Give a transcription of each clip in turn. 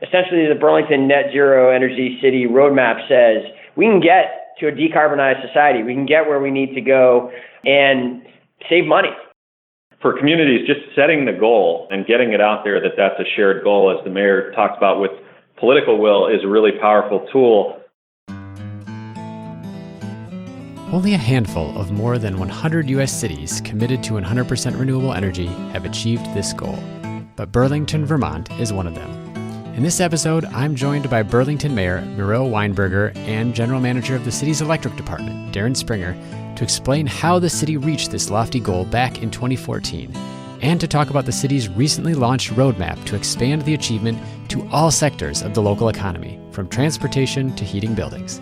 Essentially, the Burlington Net Zero Energy City Roadmap says we can get to a decarbonized society. We can get where we need to go and save money. For communities, just setting the goal and getting it out there that that's a shared goal, as the mayor talked about with political will, is a really powerful tool. Only a handful of more than 100 U.S. cities committed to 100% renewable energy have achieved this goal, but Burlington, Vermont is one of them. In this episode, I'm joined by Burlington Mayor Miro Weinberger and General Manager of the city's electric department, Darren Springer, to explain how the city reached this lofty goal back in 2014, and to talk about the city's recently launched roadmap to expand the achievement to all sectors of the local economy, from transportation to heating buildings.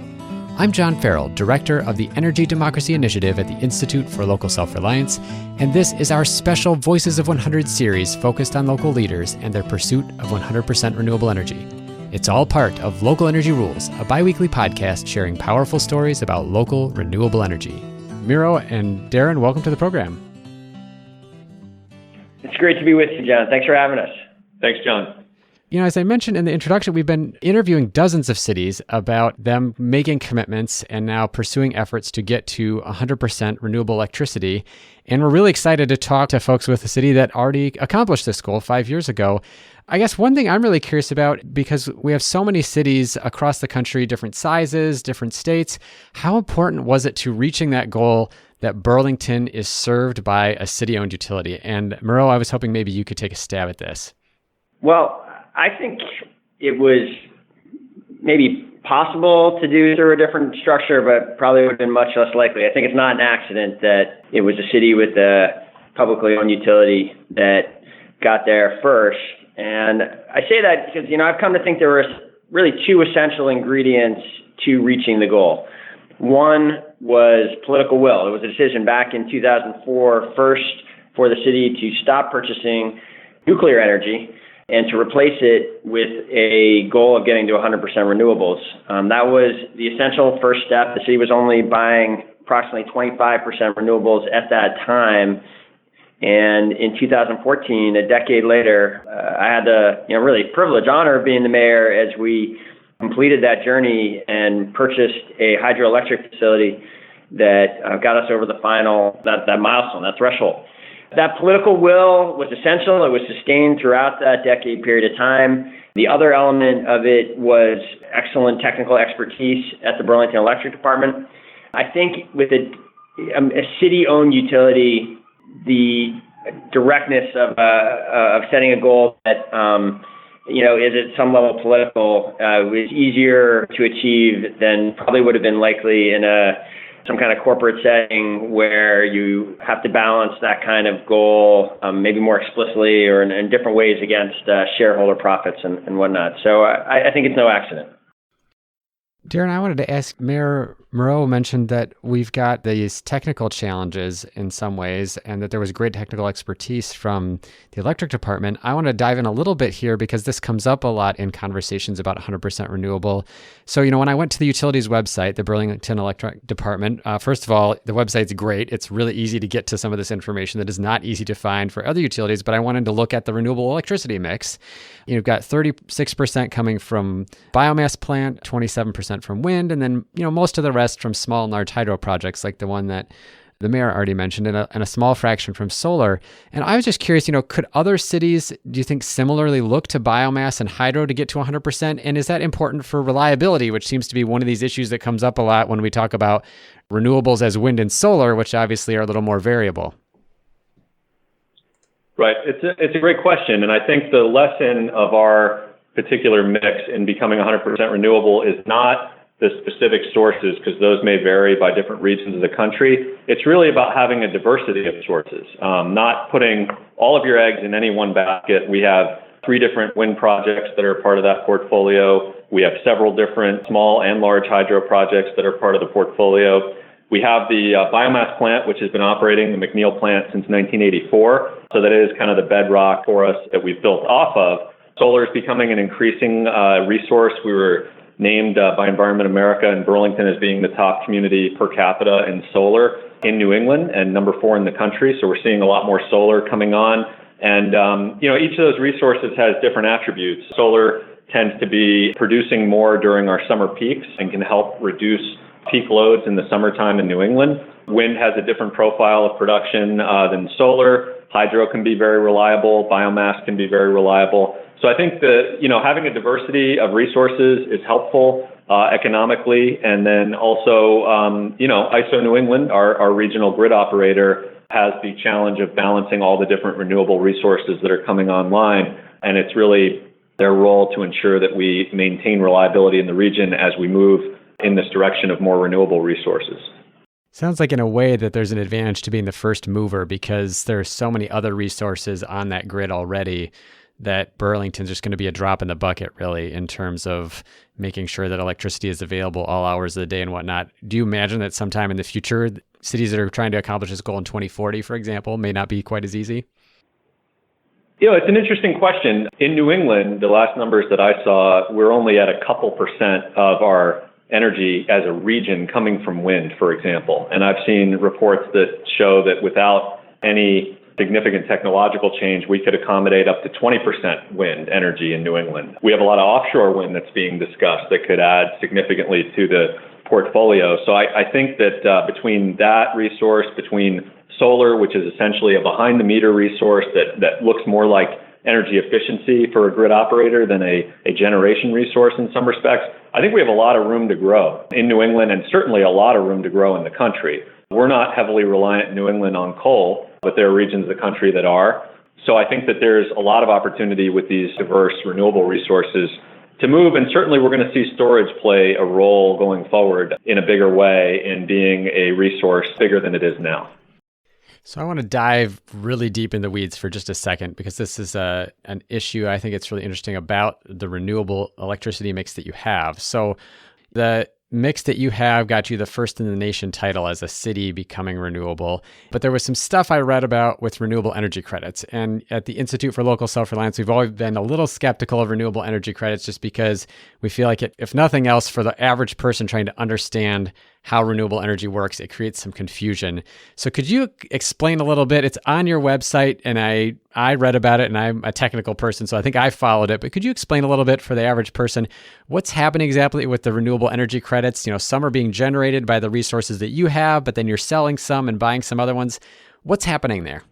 I'm John Farrell, Director of the Energy Democracy Initiative at the Institute for Local Self-Reliance, and this is our special Voices of 100 series focused on local leaders and their pursuit of 100% renewable energy. It's all part of Local Energy Rules, a bi-weekly podcast sharing powerful stories about local renewable energy. Miro and Darren, welcome to the program. It's great to be with you, John. Thanks for having us. Thanks, John. You know, as I mentioned in the introduction, we've been interviewing dozens of cities about them making commitments and now pursuing efforts to get to 100% renewable electricity. And we're really excited to talk to folks with a city that already accomplished this goal 5 years ago. I guess one thing I'm really curious about, because we have so many cities across the country, different sizes, different states, how important was it to reaching that goal that Burlington is served by a city-owned utility? And Miro, I was hoping maybe you could take a stab at this. Well, I think it was maybe possible to do through a different structure, but probably would have been much less likely. I think it's not an accident that it was a city with a publicly owned utility that got there first. And I say that because, I've come to think there were really two essential ingredients to reaching the goal. One was political will. It was a decision back in 2004, first for the city to stop purchasing nuclear energy and to replace it with a goal of getting to 100% renewables. That was the essential first step. The city was only buying approximately 25% renewables at that time. And in 2014, a decade later, I had the really privileged honor of being the mayor as we completed that journey and purchased a hydroelectric facility that got us over the final, that milestone, that threshold. That political will was essential. It was sustained throughout that decade period of time. The other element of it was excellent technical expertise at the Burlington Electric Department. I think with a city-owned utility, the directness of setting a goal that is at some level political was easier to achieve than probably would have been likely in some kind of corporate setting where you have to balance that kind of goal maybe more explicitly or in different ways against shareholder profits and whatnot. So I think it's no accident. Darren, I wanted to ask, Mayor Miro mentioned that we've got these technical challenges in some ways and that there was great technical expertise from the electric department. I want to dive in a little bit here because this comes up a lot in conversations about 100% renewable. So, when I went to the utilities website, the Burlington Electric Department, first of all, the website's great. It's really easy to get to some of this information that is not easy to find for other utilities, but I wanted to look at the renewable electricity mix. You've got 36% coming from biomass plant, 27% from wind, and then, most of the rest from small and large hydro projects like the one that the mayor already mentioned, and a small fraction from solar. And I was just curious, could other cities, do you think, similarly look to biomass and hydro to get to 100%? And is that important for reliability, which seems to be one of these issues that comes up a lot when we talk about renewables as wind and solar, which obviously are a little more variable? Right. It's a great question. And I think the lesson of our particular mix in becoming 100% renewable is not the specific sources, because those may vary by different regions of the country. It's really about having a diversity of sources, not putting all of your eggs in any one basket. We have 3 different wind projects that are part of that portfolio. We have several different small and large hydro projects that are part of the portfolio. We have the biomass plant, which has been operating, the McNeil plant, since 1984. So that is kind of the bedrock for us that we've built off of. Solar is becoming an increasing resource. We were named by Environment America and Burlington as being the top community per capita in solar in New England and number 4 in the country. So we're seeing a lot more solar coming on. And, each of those resources has different attributes. Solar tends to be producing more during our summer peaks and can help reduce peak loads in the summertime in New England. Wind has a different profile of production than solar. Hydro can be very reliable. Biomass can be very reliable. So I think that, having a diversity of resources is helpful economically. And then also, ISO New England, our regional grid operator, has the challenge of balancing all the different renewable resources that are coming online. And it's really their role to ensure that we maintain reliability in the region as we move in this direction of more renewable resources. Sounds like in a way that there's an advantage to being the first mover because there's so many other resources on that grid already that Burlington's just going to be a drop in the bucket, really, in terms of making sure that electricity is available all hours of the day and whatnot. Do you imagine that sometime in the future, cities that are trying to accomplish this goal in 2040, for example, may not be quite as easy? It's an interesting question. In New England, the last numbers that I saw, we're only at a couple percent of our energy as a region coming from wind, for example. And I've seen reports that show that without any significant technological change, we could accommodate up to 20% wind energy in New England. We have a lot of offshore wind that's being discussed that could add significantly to the portfolio. So I think that between that resource, between solar, which is essentially a behind-the-meter resource that looks more like energy efficiency for a grid operator than a generation resource in some respects, I think we have a lot of room to grow in New England and certainly a lot of room to grow in the country. We're not heavily reliant in New England on coal, but there are regions of the country that are. So I think that there's a lot of opportunity with these diverse renewable resources to move, and certainly we're going to see storage play a role going forward in a bigger way in being a resource bigger than it is now. So I want to dive really deep in the weeds for just a second because this is an issue I think it's really interesting about the renewable electricity mix that you have. So the mix that you have got you the first in the nation title as a city becoming renewable. But there was some stuff I read about with renewable energy credits. And at the Institute for Local Self-Reliance, we've always been a little skeptical of renewable energy credits just because we feel like it, if nothing else, for the average person trying to understand how renewable energy works, it creates some confusion. So could you explain a little bit? It's on your website, and I read about it, and I'm a technical person, so I think I followed it. But could you explain a little bit for the average person what's happening exactly with the renewable energy credits? Some are being generated by the resources that you have, but then you're selling some and buying some other ones. What's happening there?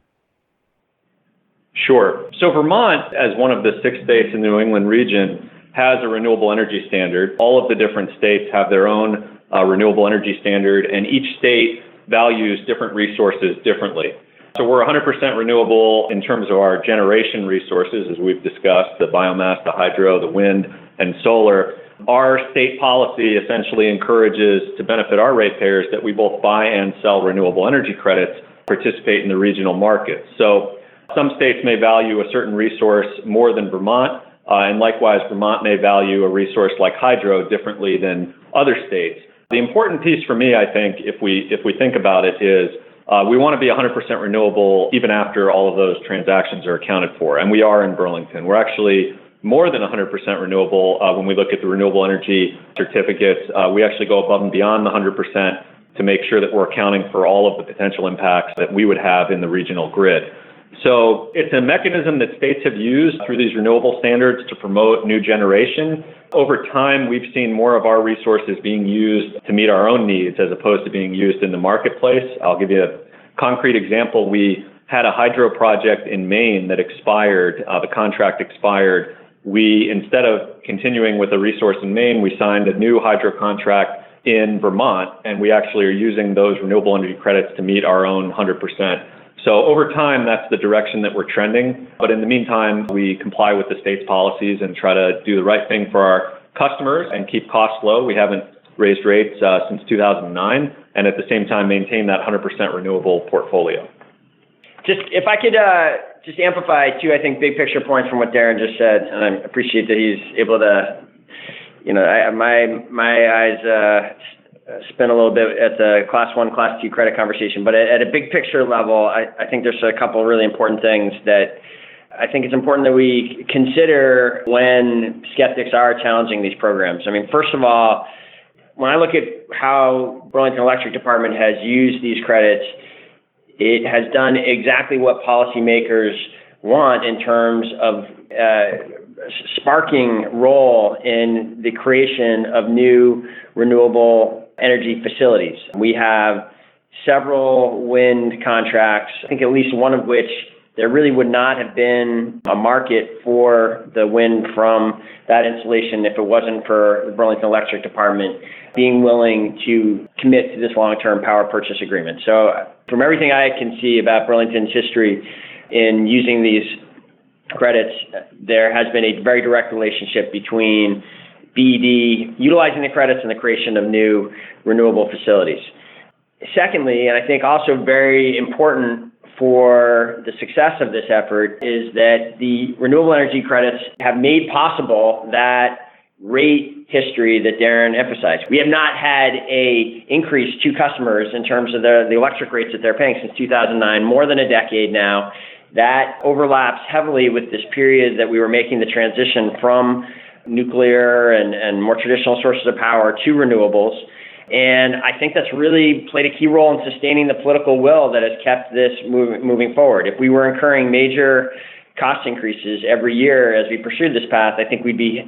Sure. So Vermont, as one of the 6 states in the New England region, has a renewable energy standard. All of the different states have their own renewable energy standard, and each state values different resources differently. So we're 100% renewable in terms of our generation resources, as we've discussed, the biomass, the hydro, the wind, and solar. Our state policy essentially encourages, to benefit our ratepayers, that we both buy and sell renewable energy credits, participate in the regional market. So some states may value a certain resource more than Vermont, and likewise, Vermont may value a resource like hydro differently than other states. The important piece for me, I think, if we think about it, is we want to be 100% renewable even after all of those transactions are accounted for, and we are in Burlington. We're actually more than 100% renewable when we look at the renewable energy certificates. We actually go above and beyond the 100% to make sure that we're accounting for all of the potential impacts that we would have in the regional grid. So it's a mechanism that states have used through these renewable standards to promote new generation. Over time, we've seen more of our resources being used to meet our own needs as opposed to being used in the marketplace. I'll give you a concrete example. We had a hydro project in Maine that expired. The contract expired. We, instead of continuing with a resource in Maine, we signed a new hydro contract in Vermont, and we actually are using those renewable energy credits to meet our own 100%. So over time, that's the direction that we're trending. But in the meantime, we comply with the state's policies and try to do the right thing for our customers and keep costs low. We haven't raised rates since 2009, and at the same time, maintain that 100% renewable portfolio. Just if I could just amplify two, I think, big picture points from what Darren just said, and I appreciate that he's able to, my eyes spin a little bit at the Class 1, Class 2 credit conversation, but at a big picture level, I think there's a couple of really important things that I think it's important that we consider when skeptics are challenging these programs. I mean, first of all, when I look at how Burlington Electric Department has used these credits, it has done exactly what policymakers want in terms of sparking role in the creation of new renewable energy facilities. We have several wind contracts, I think at least one of which there really would not have been a market for the wind from that installation if it wasn't for the Burlington Electric Department being willing to commit to this long-term power purchase agreement. So from everything I can see about Burlington's history in using these credits, there has been a very direct relationship between BED utilizing the credits and the creation of new renewable facilities. Secondly, and I think also very important for the success of this effort, is that the renewable energy credits have made possible that rate history that Darren emphasized. We have not had a increase to customers in terms of the electric rates that they're paying since 2009, more than a decade now. That overlaps heavily with this period that we were making the transition from nuclear and more traditional sources of power to renewables. And I think that's really played a key role in sustaining the political will that has kept this moving forward. If we were incurring major cost increases every year as we pursued this path, I think we'd be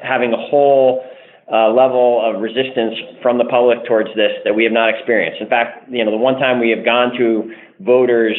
having a whole level of resistance from the public towards this that we have not experienced. In fact, the one time we have gone to voters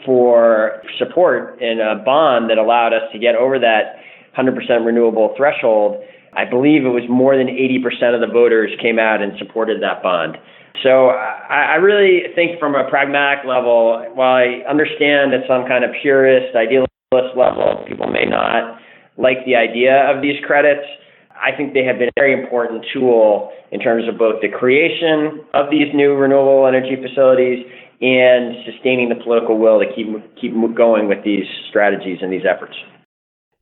for support in a bond that allowed us to get over that 100% renewable threshold, I believe it was more than 80% of the voters came out and supported that bond. So I really think from a pragmatic level, while I understand at some kind of purist, idealist level, people may not like the idea of these credits, I think they have been a very important tool in terms of both the creation of these new renewable energy facilities and sustaining the political will to keep going with these strategies and these efforts.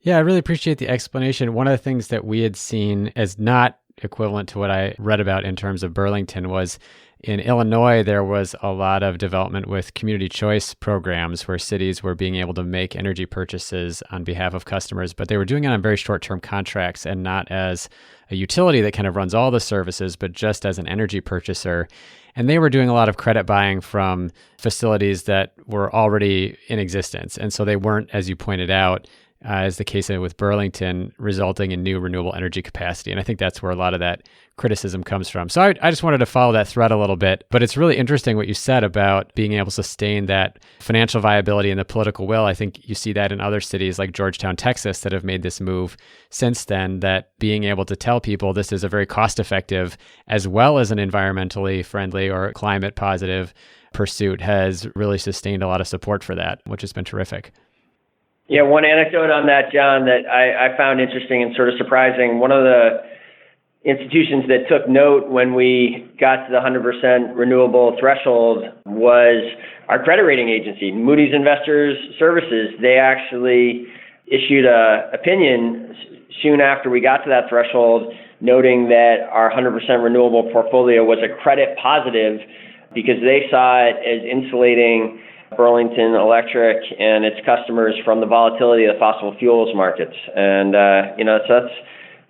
Yeah, I really appreciate the explanation. One of the things that we had seen as not equivalent to what I read about in terms of Burlington was in Illinois, there was a lot of development with community choice programs where cities were being able to make energy purchases on behalf of customers, but they were doing it on very short-term contracts and not as a utility that kind of runs all the services, but just as an energy purchaser. And they were doing a lot of credit buying from facilities that were already in existence. And so they weren't, as you pointed out, as the case with Burlington, resulting in new renewable energy capacity. And I think that's where a lot of that criticism comes from. So I just wanted to follow that thread a little bit. But it's really interesting what you said about being able to sustain that financial viability and the political will. I think you see that in other cities like Georgetown, Texas, that have made this move since then, that being able to tell people this is a very cost-effective as well as an environmentally friendly or climate positive pursuit has really sustained a lot of support for that, which has been terrific. Yeah, one anecdote on that, John, that I found interesting and sort of surprising. One of the institutions that took note when we got to the 100% renewable threshold was our credit rating agency, Moody's Investors Services. They actually issued an opinion soon after we got to that threshold, noting that our 100% renewable portfolio was a credit positive because they saw it as insulating Burlington Electric and its customers from the volatility of the fossil fuels markets. And, so that's,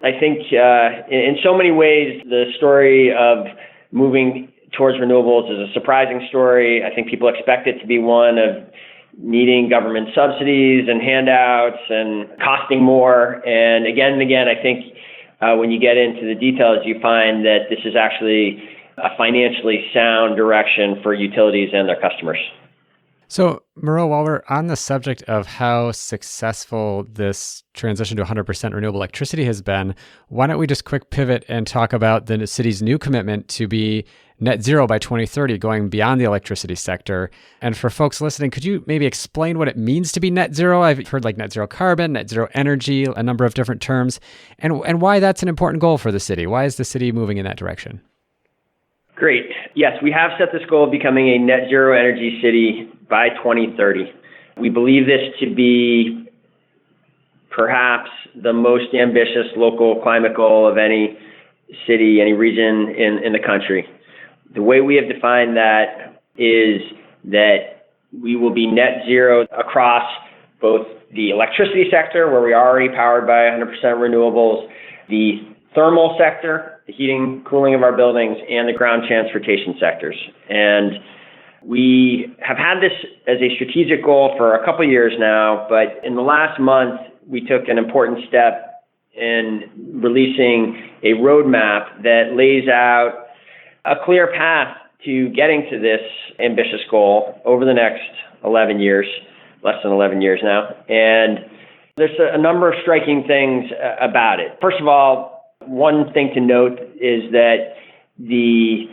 I think, in so many ways, the story of moving towards renewables is a surprising story. I think people expect it to be one of needing government subsidies and handouts and costing more. And again, I think when you get into the details, you find that this is actually a financially sound direction for utilities and their customers. So, Miro, while we're on the subject of how successful this transition to 100% renewable electricity has been, why don't we just quick pivot and talk about the city's new commitment to be net zero by 2030, going beyond the electricity sector. And for folks listening, could you maybe explain what it means to be net zero? I've heard like net zero carbon, net zero energy, a number of different terms, and why that's an important goal for the city. Why is the city moving in that direction? Great. Yes, we have set this goal of becoming a net zero energy city by 2030. We believe this to be perhaps the most ambitious local climate goal of any city, any region in the country. The way we have defined that is that we will be net zero across both the electricity sector, where we are already powered by 100% renewables, the thermal sector, the heating, cooling of our buildings, and the ground transportation sectors. And we have had this as a strategic goal for a couple of years now, but in the last month, we took an important step in releasing a roadmap that lays out a clear path to getting to this ambitious goal over the next 11 years, less than 11 years now. And there's a number of striking things about it. First of all, one thing to note is that the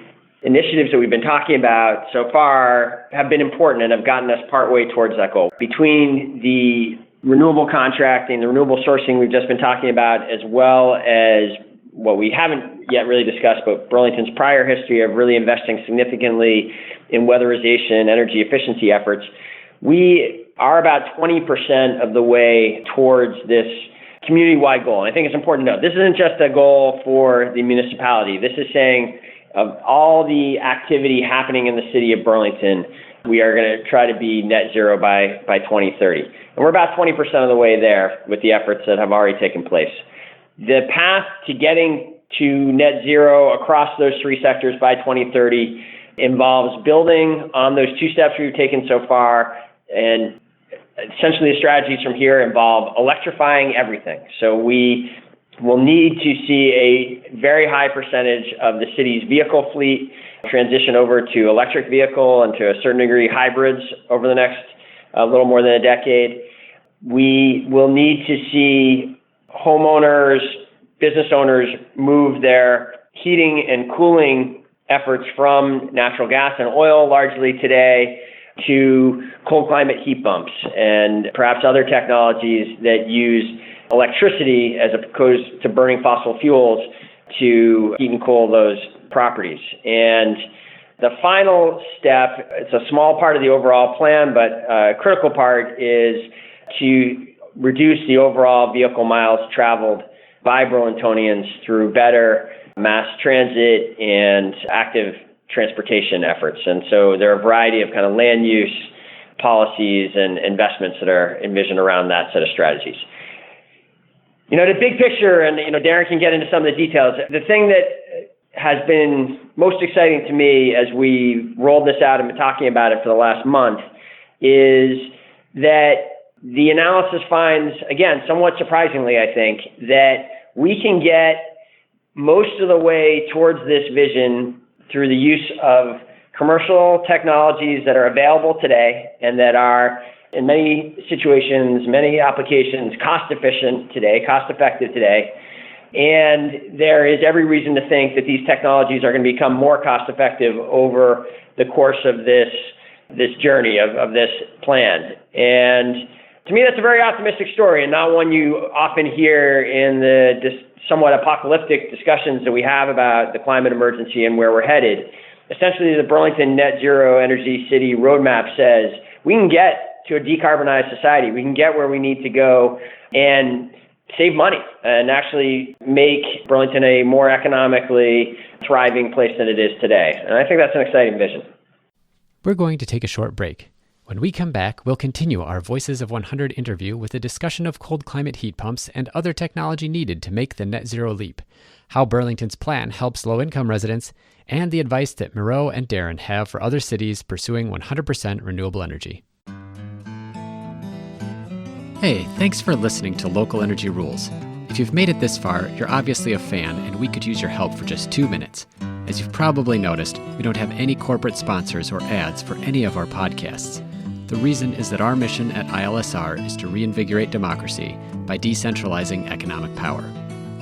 initiatives that we've been talking about so far have been important and have gotten us partway towards that goal. Between the renewable contracting, the renewable sourcing we've just been talking about, as well as what we haven't yet really discussed, but Burlington's prior history of really investing significantly in weatherization, energy efficiency efforts, we are about 20% of the way towards this community-wide goal. And I think it's important to note, this isn't just a goal for the municipality. This is saying of all the activity happening in the city of Burlington, we are going to try to be net zero by 2030. And we're about 20% of the way there with the efforts that have already taken place. The path to getting to net zero across those three sectors by 2030 involves building on those two steps we've taken so far, and essentially the strategies from here involve electrifying everything. So we will need to see a very high percentage of the city's vehicle fleet transition over to electric vehicle and to a certain degree hybrids over the next little more than a decade. We will need to see homeowners, business owners move their heating and cooling efforts from natural gas and oil largely today to cold climate heat pumps and perhaps other technologies that use electricity as opposed to burning fossil fuels to heat and cool those properties. And the final step, it's a small part of the overall plan, but a critical part is to reduce the overall vehicle miles traveled by Burlingtonians through better mass transit and active transportation efforts. And so there are a variety of kind of land use policies and investments that are envisioned around that set of strategies. You know, the big picture, and Darren can get into some of the details, the thing that has been most exciting to me as we rolled this out and been talking about it for the last month is that the analysis finds, again, somewhat surprisingly, I think, that we can get most of the way towards this vision through the use of commercial technologies that are available today and that are, in many situations, many applications, cost-effective today. And there is every reason to think that these technologies are going to become more cost-effective over the course of this journey, of this plan. And to me, that's a very optimistic story and not one you often hear in the somewhat apocalyptic discussions that we have about the climate emergency and where we're headed. Essentially, the Burlington Net Zero Energy City Roadmap says we can get to a decarbonized society. We can get where we need to go and save money and actually make Burlington a more economically thriving place than it is today. And I think that's an exciting vision. We're going to take a short break. When we come back, we'll continue our Voices of 100 interview with a discussion of cold climate heat pumps and other technology needed to make the net zero leap, how Burlington's plan helps low-income residents, and the advice that Miro and Darren have for other cities pursuing 100% renewable energy. Hey, thanks for listening to Local Energy Rules. If you've made it this far, you're obviously a fan, and we could use your help for just 2 minutes. As you've probably noticed, we don't have any corporate sponsors or ads for any of our podcasts. The reason is that our mission at ILSR is to reinvigorate democracy by decentralizing economic power.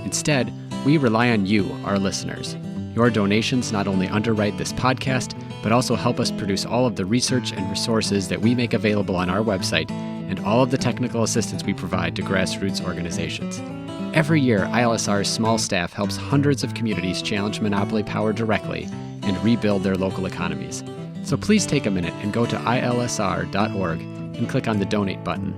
Instead, we rely on you, our listeners. Your donations not only underwrite this podcast, but also help us produce all of the research and resources that we make available on our website and all of the technical assistance we provide to grassroots organizations. Every year, ILSR's small staff helps hundreds of communities challenge monopoly power directly and rebuild their local economies. So please take a minute and go to ilsr.org and click on the donate button.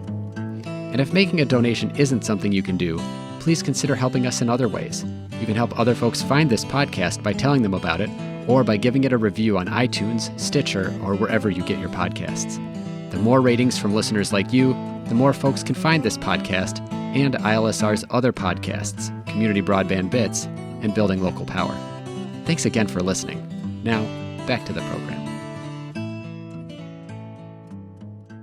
And if making a donation isn't something you can do, please consider helping us in other ways. You can help other folks find this podcast by telling them about it, or by giving it a review on iTunes, Stitcher, or wherever you get your podcasts. The more ratings from listeners like you, the more folks can find this podcast and ILSR's other podcasts, Community Broadband Bits, and Building Local Power. Thanks again for listening. Now, back to the program.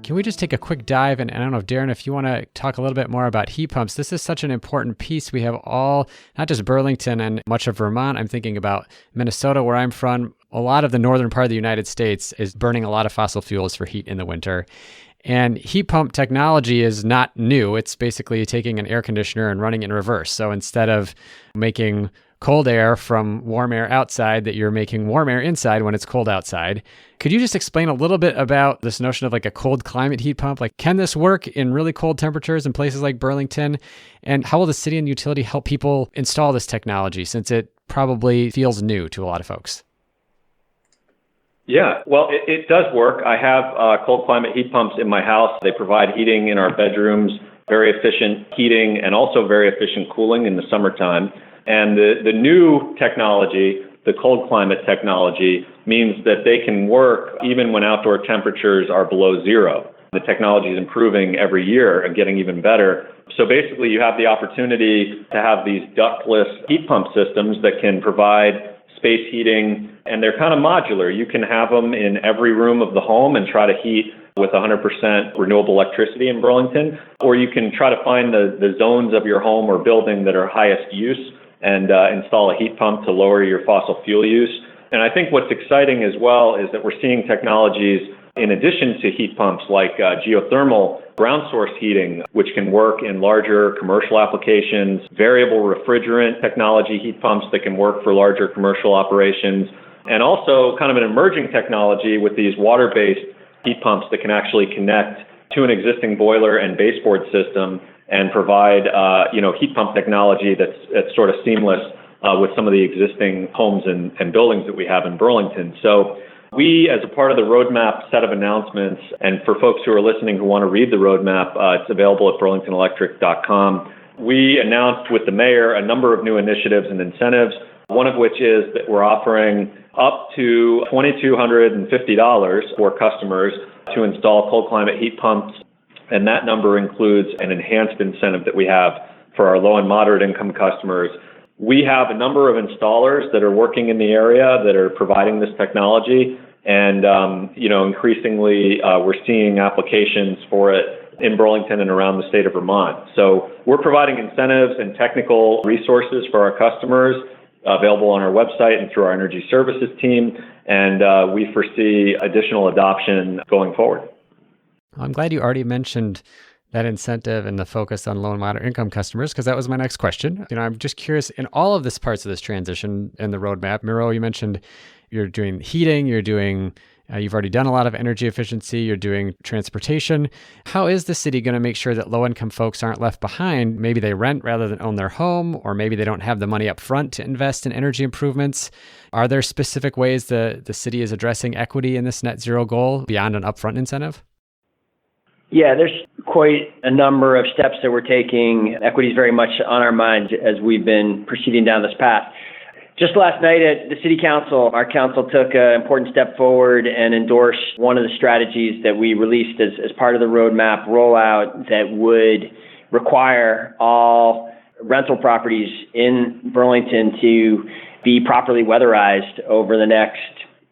Can we just take a quick dive? And I don't know if Darren, if you want to talk a little bit more about heat pumps. This is such an important piece. We have all, not just Burlington and much of Vermont. I'm thinking about Minnesota, where I'm from. A lot of the northern part of the United States is burning a lot of fossil fuels for heat in the winter. And heat pump technology is not new. It's basically taking an air conditioner and running in reverse. So instead of making cold air from warm air outside, that you're making warm air inside when it's cold outside. Could you just explain a little bit about this notion of like a cold climate heat pump? Like, can this work in really cold temperatures in places like Burlington? And how will the city and utility help people install this technology, since it probably feels new to a lot of folks? Yeah, well, it does work. I have cold climate heat pumps in my house. They provide heating in our bedrooms, very efficient heating, and also very efficient cooling in the summertime. And the new technology, the cold climate technology, means that they can work even when outdoor temperatures are below zero. The technology is improving every year and getting even better. So basically, you have the opportunity to have these ductless heat pump systems that can provide space heating, and they're kind of modular. You can have them in every room of the home and try to heat with 100% renewable electricity in Burlington, or you can try to find the zones of your home or building that are highest use and install a heat pump to lower your fossil fuel use. And I think what's exciting as well is that we're seeing technologies in addition to heat pumps like geothermal ground source heating, which can work in larger commercial applications, variable refrigerant technology heat pumps that can work for larger commercial operations, and also kind of an emerging technology with these water-based heat pumps that can actually connect to an existing boiler and baseboard system and provide heat pump technology that's sort of seamless with some of the existing homes and buildings that we have in Burlington. So we, as a part of the roadmap set of announcements, and for folks who are listening who want to read the roadmap, it's available at burlingtonelectric.com. We announced with the mayor a number of new initiatives and incentives, one of which is that we're offering up to $2,250 for customers to install cold climate heat pumps. And that number includes an enhanced incentive that we have for our low and moderate income customers. We have a number of installers that are working in the area that are providing this technology. And, increasingly, we're seeing applications for it in Burlington and around the state of Vermont. So we're providing incentives and technical resources for our customers available on our website and through our energy services team. And we foresee additional adoption going forward. I'm glad you already mentioned that incentive and the focus on low and moderate income customers, because that was my next question. I'm just curious, in all of this parts of this transition and the roadmap, Miro, you mentioned you're doing heating, you've already done a lot of energy efficiency, you're doing transportation. How is the city going to make sure that low income folks aren't left behind? Maybe they rent rather than own their home, or maybe they don't have the money up front to invest in energy improvements. Are there specific ways the city is addressing equity in this net zero goal beyond an upfront incentive? Yeah, there's quite a number of steps that we're taking. Equity is very much on our mind as we've been proceeding down this path. Just last night at the City Council, our council took an important step forward and endorsed one of the strategies that we released as part of the roadmap rollout that would require all rental properties in Burlington to be properly weatherized over the next,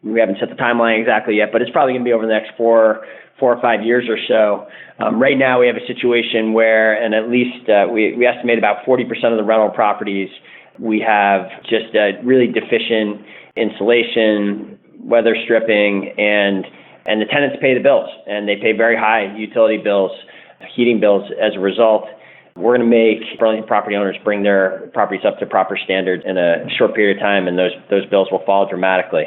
we haven't set the timeline exactly yet, but it's probably going to be over the next four or 5 years or so. Right now we have a situation where, and at least we estimate about 40% of the rental properties, we have just really deficient insulation, weather stripping, and the tenants pay the bills, and they pay very high utility bills, heating bills as a result. We're going to make Burlington property owners bring their properties up to proper standards in a short period of time, and those bills will fall dramatically.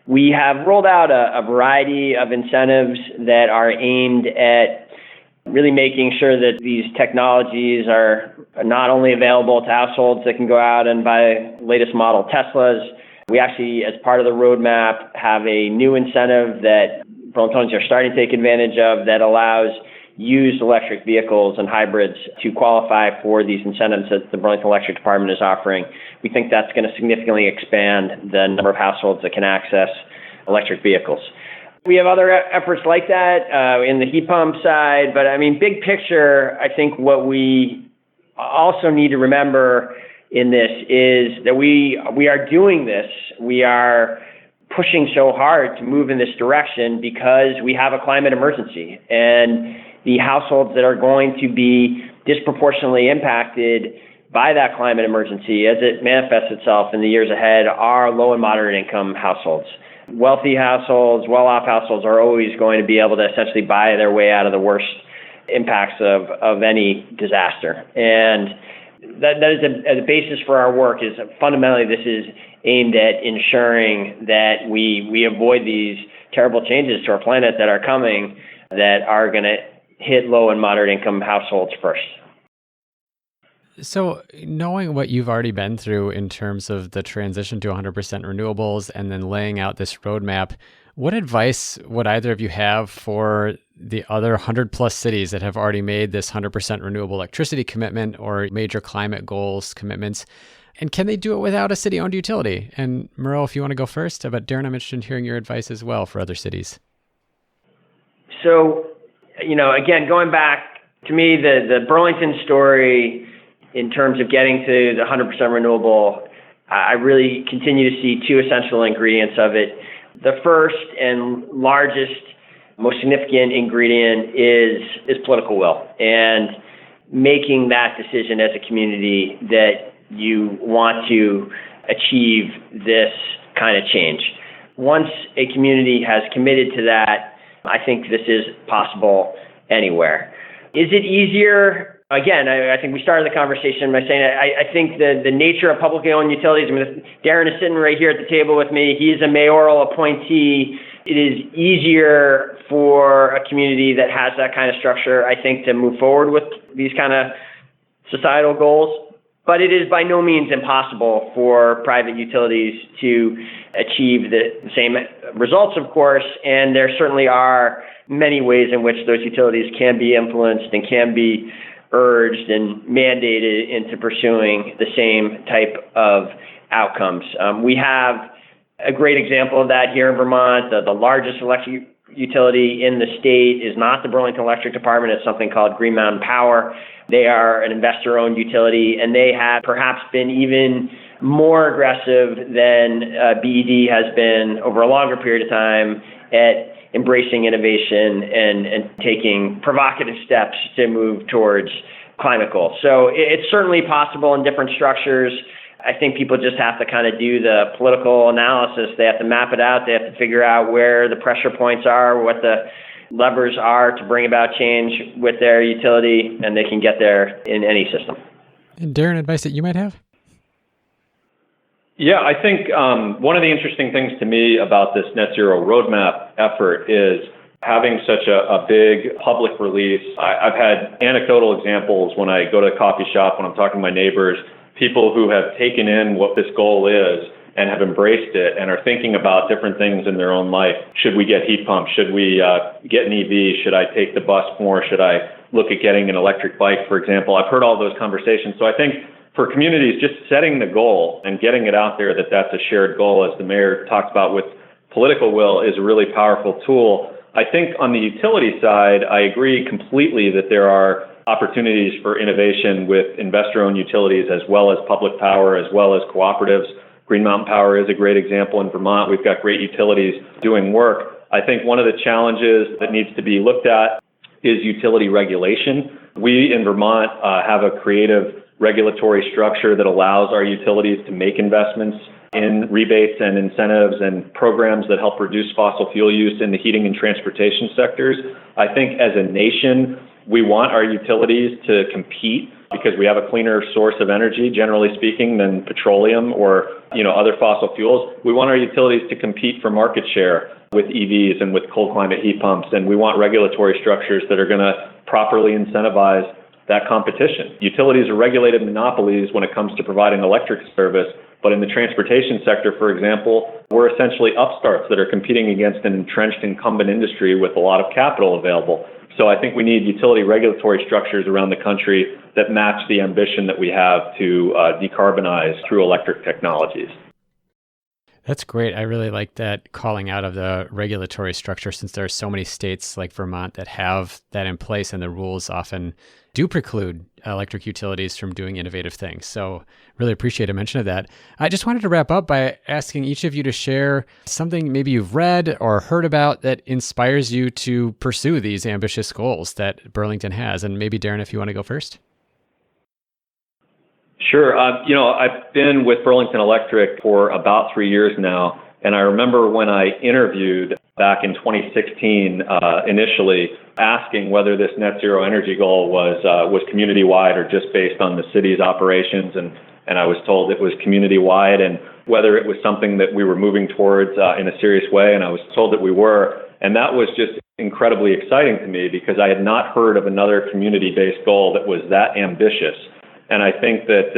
We have rolled out a variety of incentives that are aimed at really making sure that these technologies are not only available to households that can go out and buy latest model Teslas. We actually, as part of the roadmap, have a new incentive that Burlingtonians are starting to take advantage of that allows used electric vehicles and hybrids to qualify for these incentives that the Burlington Electric Department is offering. We think that's going to significantly expand the number of households that can access electric vehicles. We have other efforts like that in the heat pump side, but big picture, I think what we also need to remember in this is that we are doing this. We are pushing so hard to move in this direction because we have a climate emergency, and the households that are going to be disproportionately impacted by that climate emergency as it manifests itself in the years ahead are low and moderate income households. Wealthy households, well-off households are always going to be able to essentially buy their way out of the worst impacts of any disaster. And that is a basis for our work. Is fundamentally this is aimed at ensuring that we avoid these terrible changes to our planet that are coming, that are going to hit low and moderate income households first. So knowing what you've already been through in terms of the transition to 100% renewables and then laying out this roadmap, what advice would either of you have for the other 100 plus cities that have already made this 100% renewable electricity commitment or major climate goals commitments? And can they do it without a city-owned utility? And Miro, if you want to go first, but Darren, I'm interested in hearing your advice as well for other cities. So, again, going back to me, the Burlington story in terms of getting to the 100% renewable, I really continue to see two essential ingredients of it. The first and largest, most significant ingredient is political will, and making that decision as a community that you want to achieve this kind of change. Once a community has committed to that, I think this is possible anywhere. Is it easier? Again, I think we started the conversation by saying I think the nature of publicly owned utilities, Darren is sitting right here at the table with me. He's a mayoral appointee. It is easier for a community that has that kind of structure, I think, to move forward with these kind of societal goals. But it is by no means impossible for private utilities to achieve the same results, of course, and there certainly are many ways in which those utilities can be influenced and can be urged and mandated into pursuing the same type of outcomes. We have a great example of that here in Vermont. The largest electric utility in the state is not the Burlington Electric Department. It's something called Green Mountain Power. They are an investor-owned utility, and they have perhaps been even more aggressive than BED has been over a longer period of time at embracing innovation and taking provocative steps to move towards climate goals. So it's certainly possible in different structures. I think people just have to kind of do the political analysis. They have to map it out. They have to figure out where the pressure points are, what the levers are to bring about change with their utility, and they can get there in any system. And Darren, advice that you might have? Yeah, I think one of the interesting things to me about this net zero roadmap effort is having such a big public release. I've had anecdotal examples when I go to a coffee shop, when I'm talking to my neighbors, people who have taken in what this goal is and have embraced it and are thinking about different things in their own life. Should we get heat pumps? Should we get an EV? Should I take the bus more? Should I look at getting an electric bike, for example? I've heard all those conversations. So I think for communities, just setting the goal and getting it out there that that's a shared goal, as the mayor talked about with political will, is a really powerful tool. I think on the utility side, I agree completely that there are opportunities for innovation with investor-owned utilities as well as public power, as well as cooperatives. Green Mountain Power is a great example in Vermont. We've got great utilities doing work. I think one of the challenges that needs to be looked at is utility regulation. We in Vermont have a creative regulatory structure that allows our utilities to make investments in rebates and incentives and programs that help reduce fossil fuel use in the heating and transportation sectors. I think as a nation, we want our utilities to compete because we have a cleaner source of energy, generally speaking, than petroleum or other fossil fuels. We want our utilities to compete for market share with EVs and with cold climate heat pumps, and we want regulatory structures that are going to properly incentivize that competition. Utilities are regulated monopolies when it comes to providing electric service, but in the transportation sector, for example, we're essentially upstarts that are competing against an entrenched incumbent industry with a lot of capital available. So I think we need utility regulatory structures around the country that match the ambition that we have to decarbonize through electric technologies. That's great. I really like that calling out of the regulatory structure, since there are so many states like Vermont that have that in place, and the rules often do preclude electric utilities from doing innovative things. So really appreciate a mention of that. I just wanted to wrap up by asking each of you to share something maybe you've read or heard about that inspires you to pursue these ambitious goals that Burlington has. And maybe Darren, if you want to go first. Sure. I've been with Burlington Electric for about 3 years now, and I remember when I interviewed back in 2016, initially asking whether this net zero energy goal was community-wide or just based on the city's operations, and I was told it was community-wide, and whether it was something that we were moving towards in a serious way, and I was told that we were, and that was just incredibly exciting to me because I had not heard of another community-based goal that was that ambitious. And I think that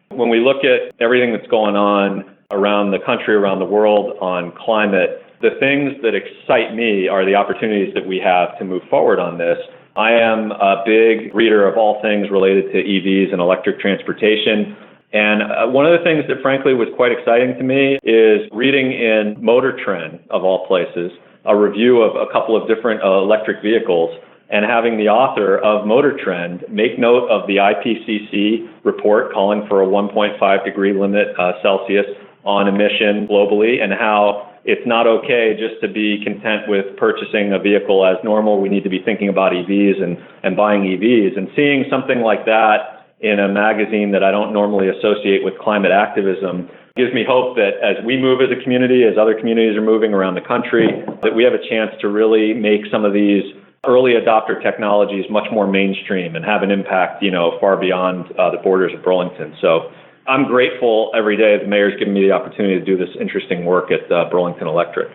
when we look at everything that's going on around the country, around the world on climate, the things that excite me are the opportunities that we have to move forward on this. I am a big reader of all things related to EVs and electric transportation. And one of the things that frankly was quite exciting to me is reading in Motor Trend, of all places, a review of a couple of different electric vehicles, and having the author of Motor Trend make note of the IPCC report calling for a 1.5 degree limit Celsius on emission globally, and how it's not okay just to be content with purchasing a vehicle as normal. We need to be thinking about EVs and buying EVs. And seeing something like that in a magazine that I don't normally associate with climate activism gives me hope that as we move as a community, as other communities are moving around the country, that we have a chance to really make some of these early adopter technologies much more mainstream and have an impact, far beyond the borders of Burlington. So I'm grateful every day the mayor's given me the opportunity to do this interesting work at Burlington Electric.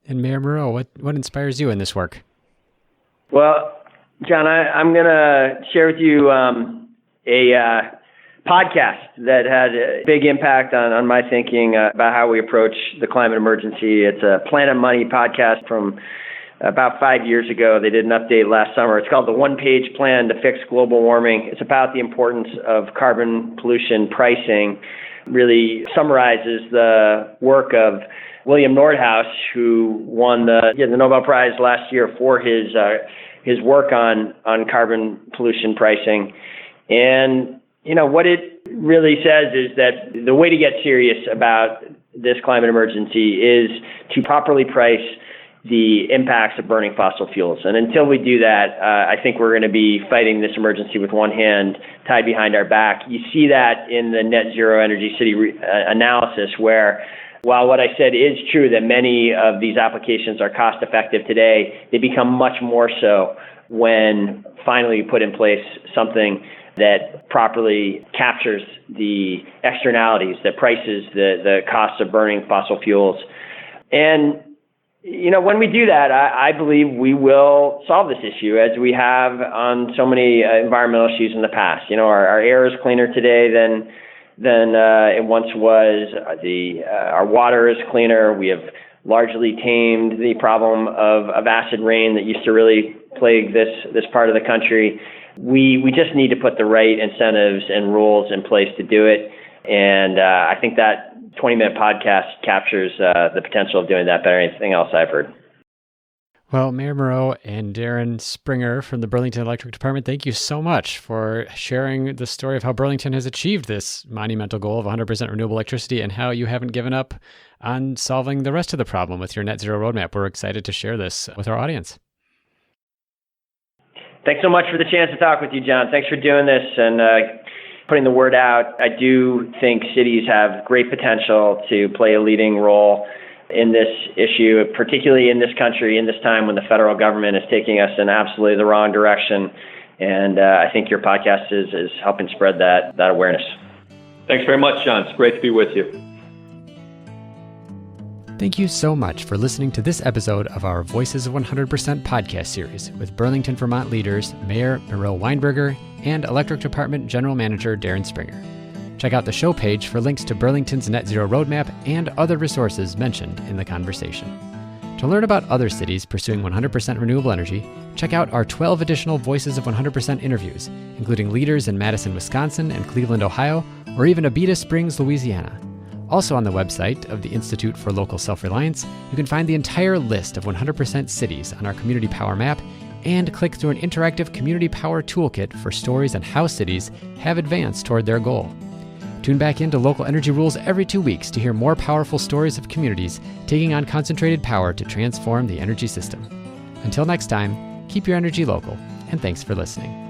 And Mayor Miro, what inspires you in this work? Well, John, I'm going to share with you a podcast that had a big impact on my thinking about how we approach the climate emergency. It's a Planet Money podcast from about 5 years ago. They did an update last summer. It's called The One-Page Plan to Fix Global Warming. It's about the importance of carbon pollution pricing. Really summarizes the work of William Nordhaus, who won the Nobel Prize last year for his work on carbon pollution pricing. And what it really says is that the way to get serious about this climate emergency is to properly price the impacts of burning fossil fuels. And until we do that, I think we're going to be fighting this emergency with one hand tied behind our back. You see that in the Net Zero Energy City analysis, where while what I said is true that many of these applications are cost effective today, they become much more so when finally you put in place something that properly captures the externalities, that prices the costs of burning fossil fuels. And when we do that, I believe we will solve this issue, as we have on so many environmental issues in the past. Our air is cleaner today than it once was. Our water is cleaner. We have largely tamed the problem of acid rain that used to really plague this part of the country. We just need to put the right incentives and rules in place to do it. And I think that 20-minute podcast captures the potential of doing that better than anything else I've heard. Well, Mayor Miro and Darren Springer from the Burlington Electric Department, thank you so much for sharing the story of how Burlington has achieved this monumental goal of 100% renewable electricity, and how you haven't given up on solving the rest of the problem with your net zero roadmap. We're excited to share this with our audience. Thanks so much for the chance to talk with you, John. Thanks for doing this and putting the word out. I do think cities have great potential to play a leading role in this issue, particularly in this country, in this time when the federal government is taking us in absolutely the wrong direction. And I think your podcast is helping spread that awareness. Thanks very much, John. It's great to be with you. Thank you so much for listening to this episode of our Voices of 100% podcast series with Burlington, Vermont leaders Mayor Miro Weinberger and Electric Department General Manager Darren Springer. Check out the show page for links to Burlington's net zero roadmap and other resources mentioned in the conversation. To learn about other cities pursuing 100% renewable energy, check out our 12 additional Voices of 100% interviews, including leaders in Madison, Wisconsin and Cleveland, Ohio, or even Abita Springs, Louisiana. Also on the website of the Institute for Local Self-Reliance, you can find the entire list of 100% cities on our Community Power map and click through an interactive Community Power toolkit for stories on how cities have advanced toward their goal. Tune back into Local Energy Rules every 2 weeks to hear more powerful stories of communities taking on concentrated power to transform the energy system. Until next time, keep your energy local, and thanks for listening.